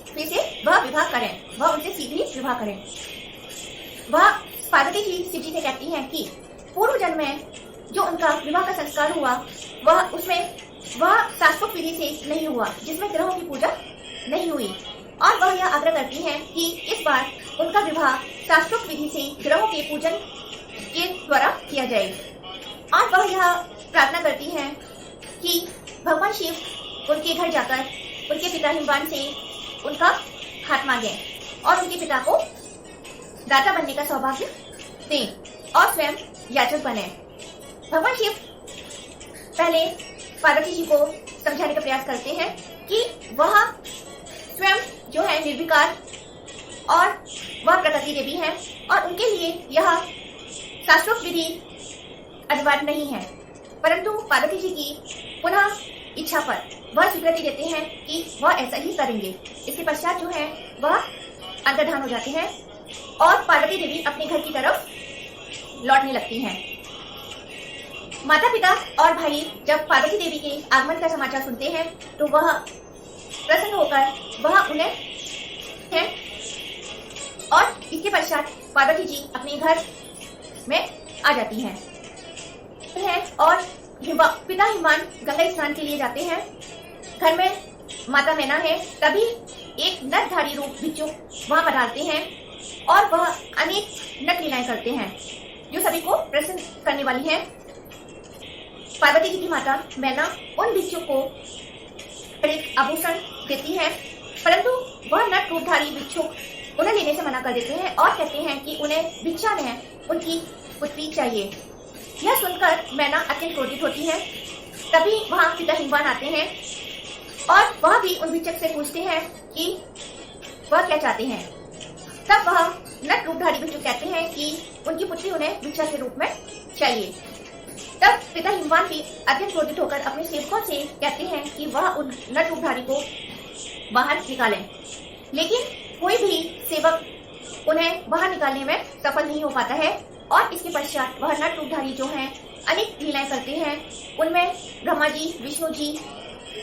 फिर से वह विवाह करें, वह उनसे सीधे विवाह करें। वह पार्वती जी शिव जी से कहती हैं कि पूर्व जन्म में जो उनका विवाह का संस्कार हुआ वह शास्त्रोक्त विधि से नहीं हुआ, जिसमें ग्रहों की पूजा नहीं हुई, और वह यह आग्रह करती हैं कि इस बार उनका विवाह शास्त्रोक्त विधि से ग्रहों के पूजन के द्वारा किया जाए। और वह यह प्रार्थना करती हैं कि भगवान शिव उनके घर जाकर उनके पिता हिमवान से उनका हाथ मांगे और उनके पिता को दाता बनने का सौभाग्य दें और स्वयं याचक बने। भगवान शिव पहले पार्वती जी को समझाने का प्रयास करते हैं कि वह स्वयं जो है निर्विकार और वह प्रकृति देवी है और उनके लिए यह शास्त्रोक्त विधि अनिवार्य नहीं है, परंतु पार्वती जी की पुनः इच्छा पर वह स्वीकृति देते हैं कि वह ऐसा ही करेंगे। इसके पश्चात जो है वह अंतर्धान हो जाते हैं और पार्वती देवी अपने घर की तरफ लौटने लगती हैं। माता पिता और भाई जब पार्वती देवी के आगमन का समाचार सुनते हैं तो वह प्रसन्न होकर वह उन्हें हैं और इसके पश्चात पार्वती जी अपने घर में आ जाती हैं। हैं और पिता हिमवान गंगा स्नान के लिए जाते हैं। घर में माता मैना है, तभी एक नटधारी रूप भिक्षुक वहां पधारते हैं और वह अनेक नट लीलाएं करते हैं जो सभी को प्रसन्न करने वाली है। पार्वती जी की माता मैना उन भिक्षुक को एक आभूषण देती है, परंतु वह नट रूपधारी भिक्षुक उन्हें लेने से मना कर देते हैं और कहते हैं कि उन्हें भिक्षा में उनकी पुत्री चाहिए। यह सुनकर मैना अत्यंत क्रोधित होती है। तभी वहां पिता हिमवान आते हैं और वह भी उन भिक्षुक से पूछते हैं कि वह क्या चाहते हैं। तब वह नट रूपधारी भिक्षुक कहते हैं कि उनकी पुत्री उन्हें भिक्षा के रूप में चाहिए। तब पिता हिमवान भी अत्यंत क्रोधित होकर अपने सेवकों से कहते हैं कि वह उन नट रूपधारी को बाहर निकालें, लेकिन कोई भी सेवक उन्हें बाहर निकालने में सफल नहीं हो पाता है। और इसके पश्चात वह नट रूपधारी जो हैं अनेक लीलाएं करते हैं। उनमें ब्रह्मा जी, विष्णु जी,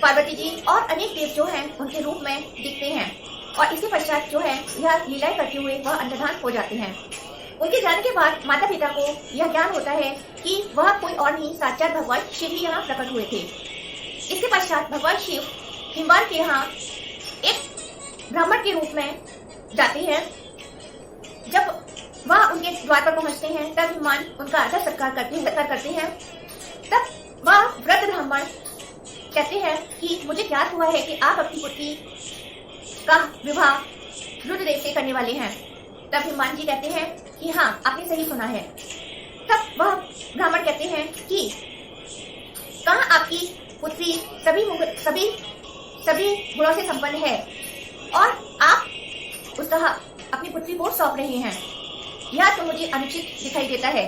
पार्वती जी और अनेक देव जो हैं उनके रूप में दिखते हैं। और इसके पश्चात जो है यह लीलाएं करते हुए वह अंधधान हो जाते हैं। उनके जाने के बाद माता पिता को यह ज्ञान होता है कि वह कोई और नहीं, साक्षात भगवान शिव ही यहाँ प्रकट हुए थे। इसके पश्चात भगवान शिव हिमवान के यहाँ एक ब्राह्मण के रूप में जाते हैं। जब वह उनके द्वार पर पहुंचते हैं तब हिमवान उनका आदर सत्कार करते हैं। तब वह वृद्ध ब्राह्मण कहते हैं कि मुझे ज्ञात हुआ है कि आप अपनी पुत्री का विवाह रुद्रदेव से करने वाले हैं। तब हिमवान जी कहते हैं कि हाँ, आपने सही सुना है। तब वह ब्राह्मण कहते हैं कि कहाँ आपकी पुत्री सभी गुणों से संपन्न है और आप उसका अपनी पुत्री को सौंप रहे हैं, यह तो मुझे अनुचित दिखाई देता है।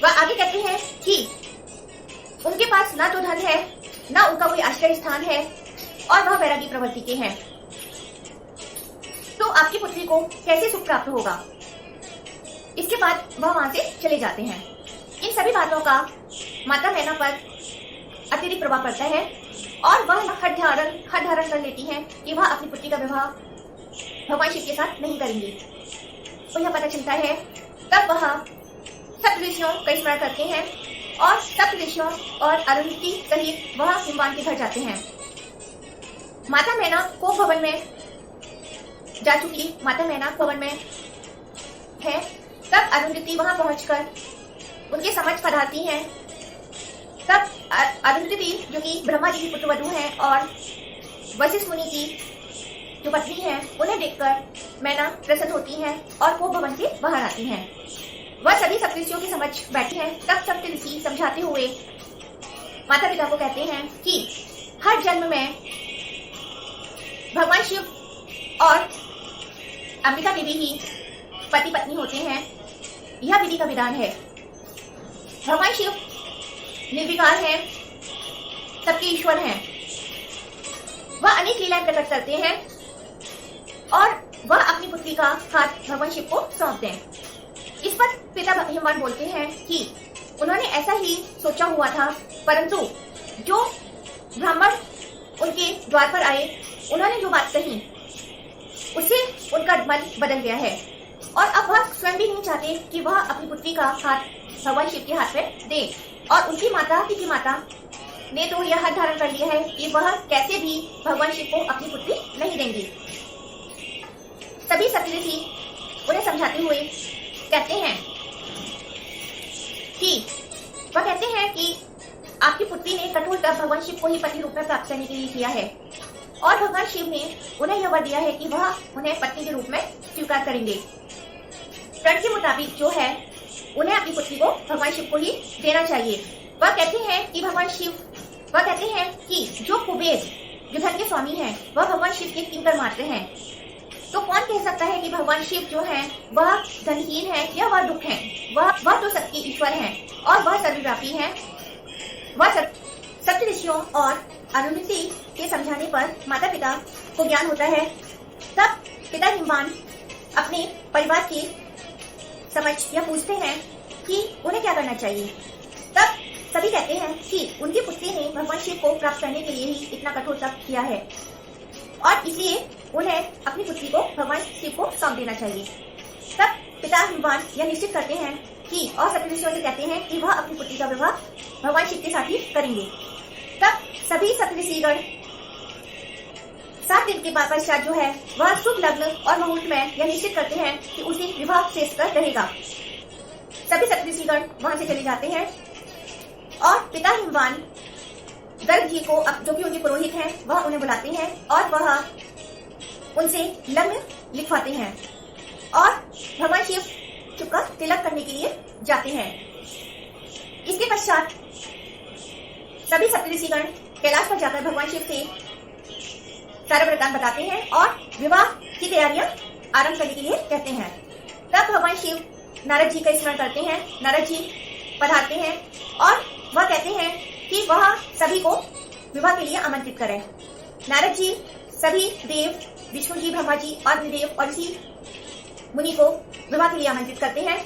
वह आगे कहते हैं कि उनके पास ना तो धन है, ना उनका कोई आश्रय स्थान है और वह वैरागी प्रवृत्ति के हैं, तो आपकी पुत्री को कैसे सुख प्राप्त होगा। इसके बाद वह वहां से चले जाते हैं। इन सभी बातों का माता मैना पर अतिरिक्त प्रभाव पड़ता है और वह हठ धारण कर लेती हैं कि वह अपनी पुत्री का विवाह भगवान शिव के साथ नहीं करेंगी। तो यह पता चलता है। तब वह सप्तऋषियों का स्मरण करते हैं और सप्तऋषियों और अरुंधति सहित वह हिमवान के घर जाते हैं। माता मैना को भवन में जा चुकी माता मैना भवन में है। तब अरुंधति वहां पहुंचकर उनके समक्ष पधारती हैं। तब अरुंधति जो कि ब्रह्मा जी की पुत्रवधू हैं और वशिष्ठ मुनि की जो पत्नी है, उन्हें देखकर मैना प्रसन्न होती हैं और वो भवन से बाहर आती हैं। वह सभी सप्तऋषियों के समक्ष बैठी हैं। तब सप्तऋषि समझाते हुए माता पिता को कहते हैं कि हर जन्म में भगवान शिव और अंबिका देवी ही पति पत्नी होते हैं, यह विधि का विधान है। भगवान शिव निर्विकार हैं, सबके ईश्वर हैं। वह अनेक लीलाएं प्रकट करते हैं और वह अपनी पुत्री का हाथ भगवान शिव को सौंप दें। इस पर पिता हिमवान बोलते हैं कि उन्होंने ऐसा ही सोचा हुआ था, परंतु जो ब्राह्मण उनके द्वार पर आए, उन्होंने जो बात कही उससे उनका मन बदल गया है और अब वह स्वयं भी नहीं चाहते कि वह अपनी पुत्री का हाथ भगवान शिव के हाथ में दे। और उनकी माता ने तो यह हाथ धारण कर लिया है कि वह कैसे भी भगवान शिव को अपनी पुत्री नहीं देंगी। सभी सप्तऋषि उन्हें समझाते हुए कहते हैं कि आपकी पुत्री ने कठोर तप भगवान शिव को ही पति रूप में प्राप्त करने के लिए किया है और भगवान शिव ने उन्हें यह वर दिया है कि वह उन्हें पत्नी के रूप में स्वीकार करेंगे। प्रण के मुताबिक जो है उन्हें अपनी पुत्री को भगवान शिव को ही देना चाहिए। वह कहते हैं कि जो कुबेर जो धन के स्वामी हैं, वह भगवान शिव के किंकर मात्र हैं। तो कौन कह सकता है कि भगवान शिव जो हैं वह धनहीन है या वह दुख है। वह तो सबके ईश्वर हैं और वह सर्वव्यापी हैं। वह सप्तऋषियों और अरुंधति के समझाने पर माता पिता को ज्ञान होता है। तब पिता हिमवान अपने परिवार के समक्ष यह पूछते हैं कि उन्हें क्या करना चाहिए। तब सभी कहते हैं कि उनकी पुत्री ने भगवान शिव को प्राप्त करने के लिए ही इतना कठोर तप किया है और इसलिए उन्हें अपनी पुत्री को भगवान शिव को सौंप देना चाहिए। तब पिता हिमवान यह निश्चित करते हैं कि और सभी ऋषियों से कहते हैं कि वह अपनी पुत्री का विवाह भगवान शिव के साथ ही करेंगे। तब सभी सप्तऋषिगण 7 दिन के बाद पश्चात जो है वह शुभ लग्न और मुहूर्त में यह निश्चित करते हैं कि उसी विवाह श्रेष्ठकर रहेगा। सभी सप्तऋषिगण वहां से चले जाते हैं और पिता हिमवान गर्ग जी को, जो कि उनके पुरोहित हैं, वह उन्हें बुलाते हैं और वह उनसे लग्न लिखवाते हैं और भगवान शिव का तिलक करने के लिए जाते हैं। इसके पश्चात सभी सप्तऋषिगण कैलाश पर जाकर भगवान शिव से सारा वृत्तांत बताते हैं और विवाह की तैयारियां आरंभ करने के लिए कहते हैं। तब भगवान शिव नारद जी का स्मरण करते हैं। नारद जी पधारते हैं और वह कहते हैं कि वह सभी को विवाह के लिए आमंत्रित करें। नारद जी सभी देव, विष्णु जी, ब्रह्मा जी और अग्निदेव और ऋषि मुनि को विवाह के लिए आमंत्रित करते हैं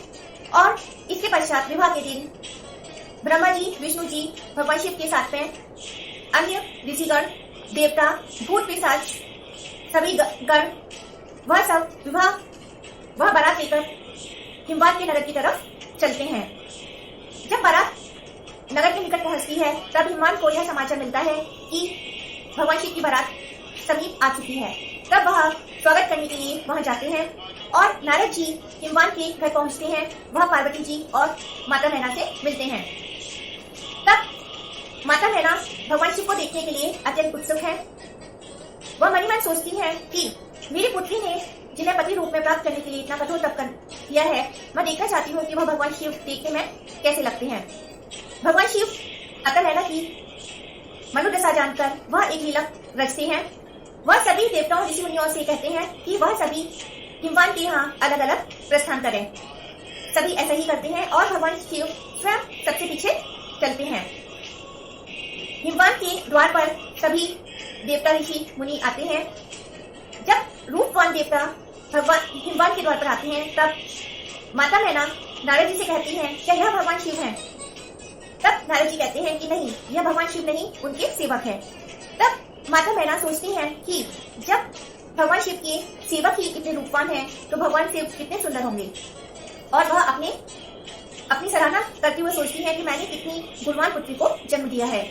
और इसके पश्चात विवाह के दिन ब्रह्मा जी, विष्णु जी, भगवान शिव के साथ में अन्य ऋषिगण, देवता, भूत पिशाच, सभी गण, वह सब वह बारात लेकर हिमवान के नगर की तरफ चलते हैं। जब बारात नगर के निकट पहुंचती है तब हिमवान को यह समाचार मिलता है कि भगवान शिव की बारात समीप आ चुकी है। तब वह स्वागत करने के लिए वहां जाते हैं और नारद जी हिमवान के घर पहुंचते हैं। वह पार्वती जी और माता मैना से मिलते हैं। तब माता मैना भगवान शिव को देखने के लिए अत्यंत उत्सुक है। वह मन ही मन सोचती है कि मेरी पुत्री ने जिन्हें पति रूप में प्राप्त करने के लिए इतना कठोर तप किया है, मैं देखना चाहती हूँ कि वह भगवान शिव देखने में कैसे लगते हैं। भगवान शिव माता मैना की मनोदशा जानकर वह एक लीला रचते हैं। वह सभी देवताओं, ऋषि मुनियों से कहते हैं कि वह सभी हिमवान के यहाँ अलग अलग प्रस्थान करें। सभी ऐसा ही करते हैं और भगवान शिव स्वयं सबसे पीछे चलते हैं। हिमवान के द्वार पर सभी देवता, ऋषि मुनि आते हैं। जब रूपवान देवता भगवान हिमवान के द्वार पर आते हैं तब माता मैना नारद जी से कहती हैं, क्या यह भगवान शिव हैं? तब नारद जी कहते हैं कि नहीं, यह भगवान शिव नहीं, उनके सेवक हैं। तब माता मैना सोचती हैं कि जब भगवान शिव के सेवक ही इतने रूपवान हैं तो भगवान शिव कितने सुंदर होंगे। और वह अपनी सराहना करते हुए सोचती है कि मैंने कितनी गुणवान पुत्री को जन्म दिया है।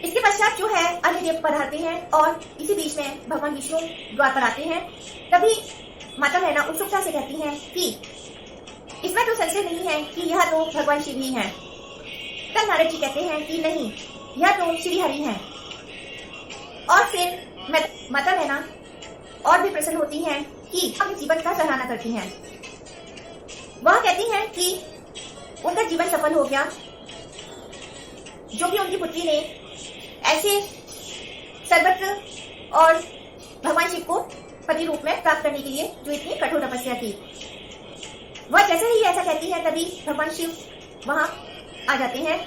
इसके पश्चात जो है अन्य देव पधारते हैं और इसी बीच में भगवान विष्णु द्वार पर आते हैं। तभी माता मैना उत्सुकता से कहती हैं कि इसमें तो संशय नहीं है कि यह तो भगवान शिव ही हैं। तब नारद जी कहते हैं कि नहीं, यह तो श्री हरि हैं। और फिर माता मैना और भी प्रसन्न होती हैं कि अपने जीवन का सराहना करती हैं। वह कहती हैं कि उनका जीवन सफल हो गया, जो भी उनकी पुत्री ने ऐसे सर्वत्र और भगवान शिव को पति रूप में प्राप्त करने के लिए जो इतनी कठोर तपस्या की। वह जैसे ही ऐसा कहती है तभी भगवान शिव वहां आ जाते हैं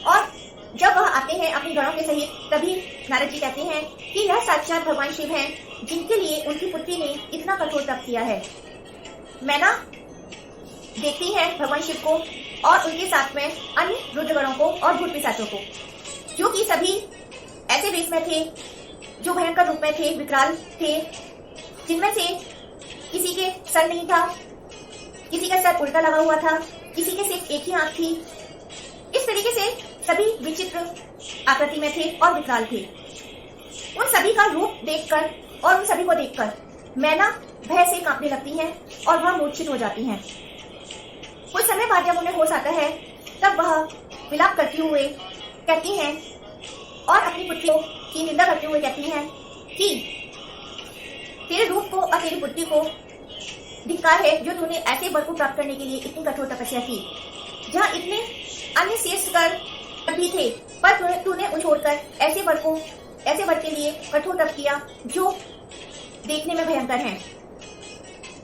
और जब वह आते हैं अपनी गणों के सहित तभी नारद जी कहते हैं कि यह साक्षात भगवान शिव हैं जिनके लिए उनकी पुत्री ने इतना कठोर तप किया है। मैना देखती है भगवान शिव को और उनके साथ में अन्य रुद्रगणों को और भूत पिशाचों को, जो कि सभी ऐसे वेश में थे, जो भयंकर रूप में थे, विकराल थे, जिनमें से किसी के सर नहीं था, किसी का सर उल्टा लगा हुआ था, किसी के सिर्फ एक ही आंख थी। इस तरीके से सभी विचित्र आकृति में थे और विकराल थे। उन सभी का रूप देखकर और उन सभी को देखकर मैना भय से कांपने लगती हैं और वह मूर्छित हो जाती हैं। कुछ समय बाद जब उन्हें होश आता है तब वह विलाप करते हुए कहती हैं और अपनी पुत्रियों की निंदा करते हुए कहती हैं कि तेरे रूप को और तेरी पुत्री को धिक्कार है जो तूने ऐसे वर को प्राप्त करने के लिए इतनी कठोर तपस्या की, जहाँ इतने अन्य श्रेष्ठ कर भी थे, पर तूने उन छोड़कर ऐसे वर के लिए कठोर तप किया जो देखने में भयंकर हैं।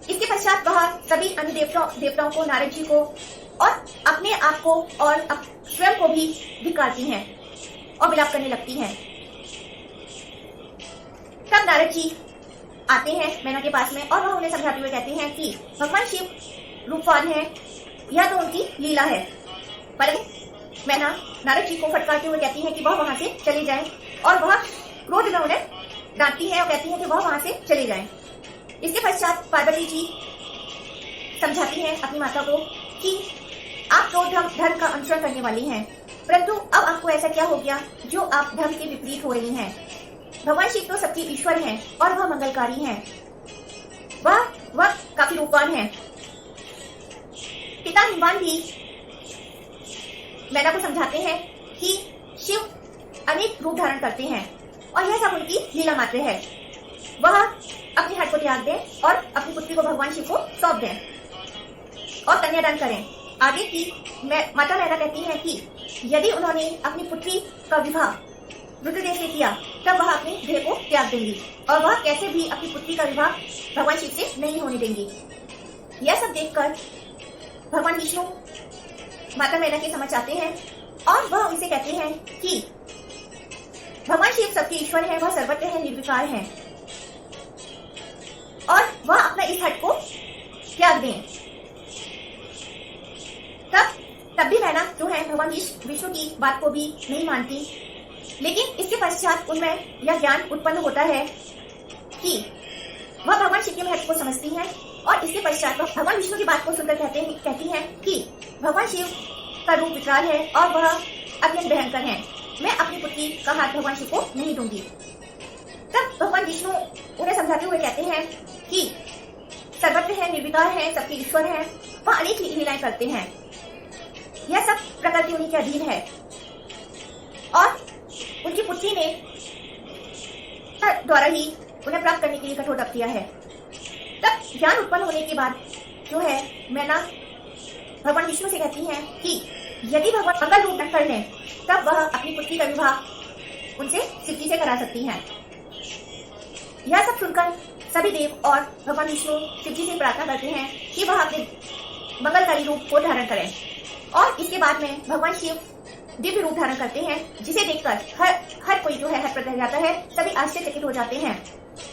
इसके पश्चात वह सभी अन्य देवताओं को, नारद जी को और अपने आप को और स्वयं को भी धिक्कारती हैं और विलाप करने लगती हैं। तब नारद जी आते हैं मैना के पास में और वह उन्हें समझाते हुए कहते हैं कि भगवान शिव रूपवान है, यह तो उनकी लीला है। परंतु मैना नारद जी को फटकारते हुए कहती है कि वह वहां से चले जाएं और वह क्रोध में उन्हें डांटती है और कहती है कि वह वहां से चले जाएं। इसके पश्चात पार्वती जी समझाती हैं अपनी माता को कि आप तो धर्म का अनुसरण करने वाली हैं, परंतु अब आपको ऐसा क्या हो गया जो आप धर्म के विपरीत हो रही हैं। भगवान शिव तो सबके ईश्वर हैं और वह मंगलकारी हैं, वह काफी रूपवान हैं। पिता हिमवान भी मैना को समझाते हैं कि शिव अनेक रूप धारण करते हैं और यह सब उनकी लीला मात्र है। वह अपने हट को त्याग दें और अपनी पुत्री को भगवान शिव को सौंप दें और कन्यादान करें। आगे की माता मैना कहती हैं कि यदि उन्होंने अपनी पुत्री का विवाह रुद्रदेव से किया तब वह अपने देह को त्याग देंगी और वह कैसे भी अपनी पुत्री का विवाह भगवान शिव से नहीं होने देंगी। यह सब देखकर भगवान विष्णु माता मैना के समझ आते हैं और वह उनसे कहते हैं कि भगवान शिव सबके ईश्वर हैं, वह सर्वत्र है, निर्विकार हैं और वह अपना इस हट को त्याग दें। तब भी मैना जो है भगवान विष्णु की बात को भी नहीं मानती, लेकिन इसके पश्चात उनमें यह ज्ञान उत्पन्न होता है कि वह भगवान शिव के महत्व को समझती हैं और इसके पश्चात वह भगवान विष्णु की बात को सुनकर कहती हैं कि भगवान शिव का रूप विकराल है और वह अत्यंत भयंकर है, मैं अपनी पुत्री का हाथ भगवान शिव को नहीं दूंगी। तब भगवान विष्णु उन्हें समझाते हुए कहते हैं कि सर्वत्र है, निर्विकार है, सबके ईश्वर है, वह अनेक लीलाएं करते हैं, यह सब प्रकृति उन्हीं के अधीन है और उनकी पुत्री ने द्वारा ही उन्हें प्राप्त करने के लिए कठोर तप किया है। तब ज्ञान उत्पन्न होने के बाद जो है मैना भगवान विष्णु से कहती हैं कि यदि भगवान मंगल रूप धारण कर लें तब वह अपनी पुत्री का विवाह उनसे शिवजी से करा सकती हैं। यह सब सुनकर सभी देव और भगवान विष्णु शिवजी से प्रार्थना करते हैं कि वह अपने मंगलकारी रूप को धारण करें और इसके बाद में भगवान शिव दिव्य रूप धारण करते हैं, जिसे देखकर हर कोई जो है हट रह जाता है, सभी आश्चर्यचकित हो जाते हैं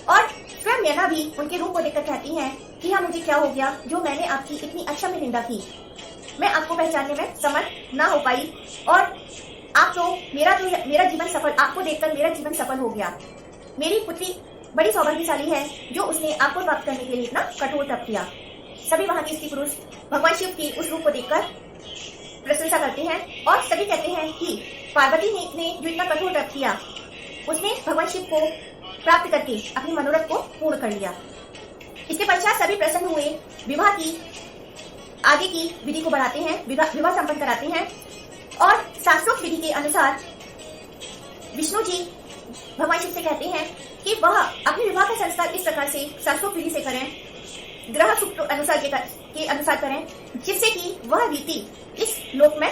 और स्वयं मैना भी उनके रूप को देखकर कहती हैं कि हाँ, मुझे क्या हो गया जो मैंने आपकी इतनी अक्षम्य निंदा की, मैं आपको पहचानने में समर्थ ना हो पाई और आप तो मेरा जीवन सफल, आपको देखकर मेरा जीवन सफल हो गया। मेरी पुत्री बड़ी सौभाग्यशाली है जो उसने आपको प्राप्त करने के लिए इतना कठोर तप किया। सभी वहां के स्त्री पुरुष भगवान शिव की उस रूप को देखकर प्रशंसा करते हैं और सभी कहते हैं कि पार्वती ने जो इतना कठोर तप किया उसने भगवान शिव को प्राप्त करके अपनी मनोरथ को पूर्ण कर लिया। इसके पश्चात सभी प्रसन्न हुए विवाह की आगे की विधि को बढ़ाते हैं, विवाह संपन्न कराते हैं और शास्त्रोक्त विधि के अनुसार विष्णु जी भगवान शिव से कहते हैं कि वह अपने विवाह का संस्कार इस प्रकार से शास्त्रोक्त विधि से करें, ग्रह सूत्र अनुसार के अनुसार करें, जिससे कि वह रीति इस लोक में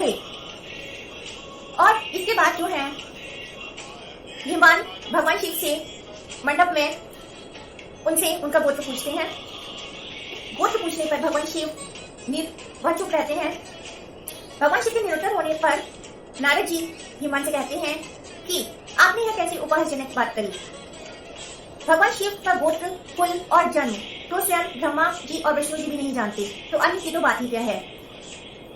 है। और इसके बाद जो है हिमवान भगवान शिव से मंडप में उनसे उनका गोत्र पूछते हैं। गोत्र पूछने पर भगवान शिव वह चुप रहते हैं। भगवान शिव के निरुत्तर होने पर नारद जी हिमवान से कहते हैं कि आपने यह कैसी उपहासजनक बात करी। भगवान शिव का गोत्र, कुल और जन्म तो स्वयं ब्रह्मा जी और विष्णु जी भी नहीं जानते, तो अन्य की तो बात ही क्या है।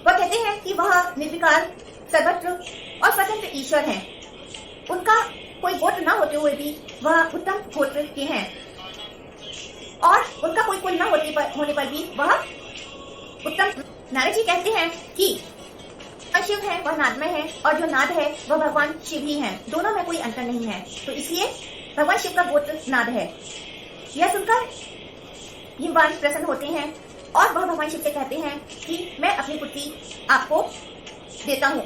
वह कहते हैं कि वह निर्विकार, सर्वत्र और स्वतंत्र ईश्वर हैं। उनका कोई गोत्र न होते हुए भी वह उत्तम गोत्र के हैं और उनका कोई कुल न होने पर भी वह उत्तम। नारद जी कहते हैं कि शिव है वह नादमय है और जो नाद है वह भगवान शिव ही है, दोनों में कोई अंतर नहीं है, तो इसलिए भगवान शिव का गोत्र नाद है। यह सुनकर हिमवान प्रसन्न होते हैं और वह भगवान शिव से कहते हैं कि मैं अपनी पुत्री आपको देता हूँ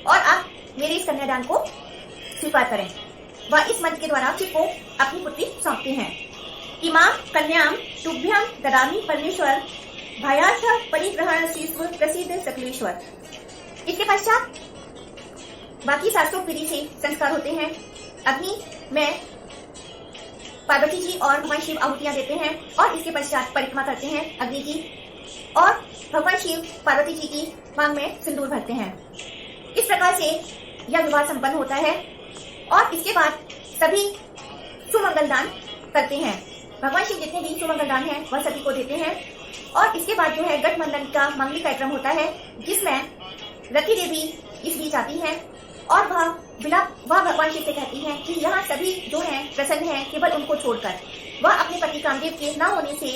और आप मेरे इस कन्यादान को स्वीकार करें। वह इस मंत्र के द्वारा शिव को अपनी पुत्री सौंपते हैं। इमां कन्याम तुभ्यं ददामि परमेश्वर, भयार्थ परिग्रहण शीर्ष प्रसिद्ध सकलेश्वर। इसके पश्चात बाकी शास्त्रोक्त विधि से संस्कार होते हैं। अग्नि में पार्वती जी और भगवान शिव आहुतियां देते हैं और इसके पश्चात परिक्रमा करते हैं अग्नि की और भगवान शिव पार्वती जी की मांग में सिंदूर भरते हैं। इस प्रकार से यह विवाह संपन्न होता है और इसके बाद सभी सुमंगल दान करते हैं। भगवान शिव जितने भी सुमंगल दान है वह सभी को देते हैं और इसके बाद जो है गठबंधन का मंगली कार्यक्रम होता है, जिसमें रति देवी इस बीच आती हैं और वह भगवान शिव से कहती हैं कि यहाँ सभी जो हैं प्रसन्न हैं केवल उनको छोड़कर। वह अपने पति कामदेव के न होने से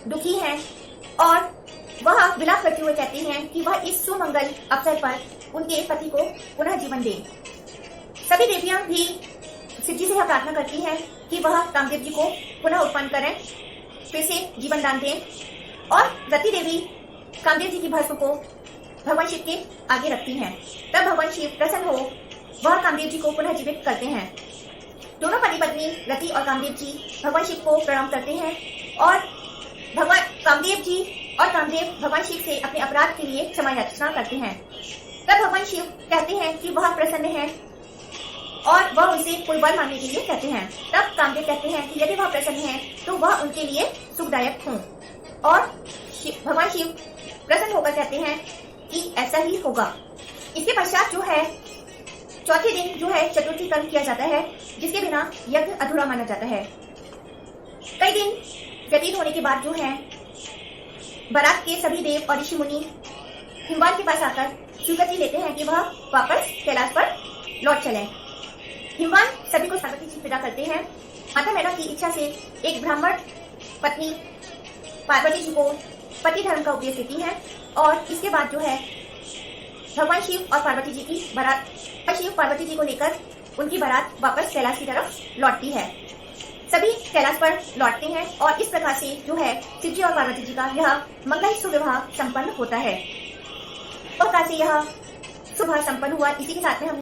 दुखी हैं और वह विलाप करते हुए कहते हैं कि वह इस सुमंगल अवसर पर उनके पति को पुनः जीवन दें। सभी देवियां भी शिव जी से यह प्रार्थना करती हैं कि वह कामदेव जी को पुनः उत्पन्न करें, फिर से जीवन दान दें। और रति देवी कामदेव जी की भस्म को भगवान शिव के आगे रखती हैं। तब भगवान शिव प्रसन्न हो वह कामदेव जी को पुनः जीवित करते हैं। दोनों पति पत्नी रति और कामदेव जी भगवान शिव को प्रणाम करते हैं और भगवान कामदेव जी और कामदेव भगवान शिव से अपने अपराध के लिए क्षमा याचना करते हैं। तब भगवान शिव कहते हैं कि वह प्रसन्न है और वह उनसे कोई वर मांगने के लिए कहते हैं। तब कामदेव कहते हैं कि यदि वह प्रसन्न है तो वह उनके लिए सुखदायक हो और भगवान शिव प्रसन्न होकर कहते हैं कि ऐसा ही होगा। इसके पश्चात जो है चौथे दिन जो है चतुर्थी कर्म किया जाता है, जिसके बिना यज्ञ अधूरा माना जाता है। कई दिन व्यतीत होने के बाद जो है बारात के सभी देव और ऋषि मुनि हिमवान के पास आकर स्वीकृति लेते हैं कि वह वापस कैलाश पर लौट चले। हिमवान सभी को पार्वती जी विदा करते हैं। माता मैना की इच्छा से एक ब्राह्मण पत्नी पार्वती जी को पति धर्म का उपदेश देती है और इसके बाद जो है भगवान शिव और पार्वती जी की बारात, शिव पार्वती जी को लेकर उनकी बारात वापस कैलाश की तरफ लौटती है। सभी कैलाश पर लौटते हैं और इस प्रकार से जो है शिव जी और पार्वती जी का यह मंगल शुभ विवाह संपन्न होता है। और प्रकार से यह शुभ संपन्न हुआ। इसी के साथ में हम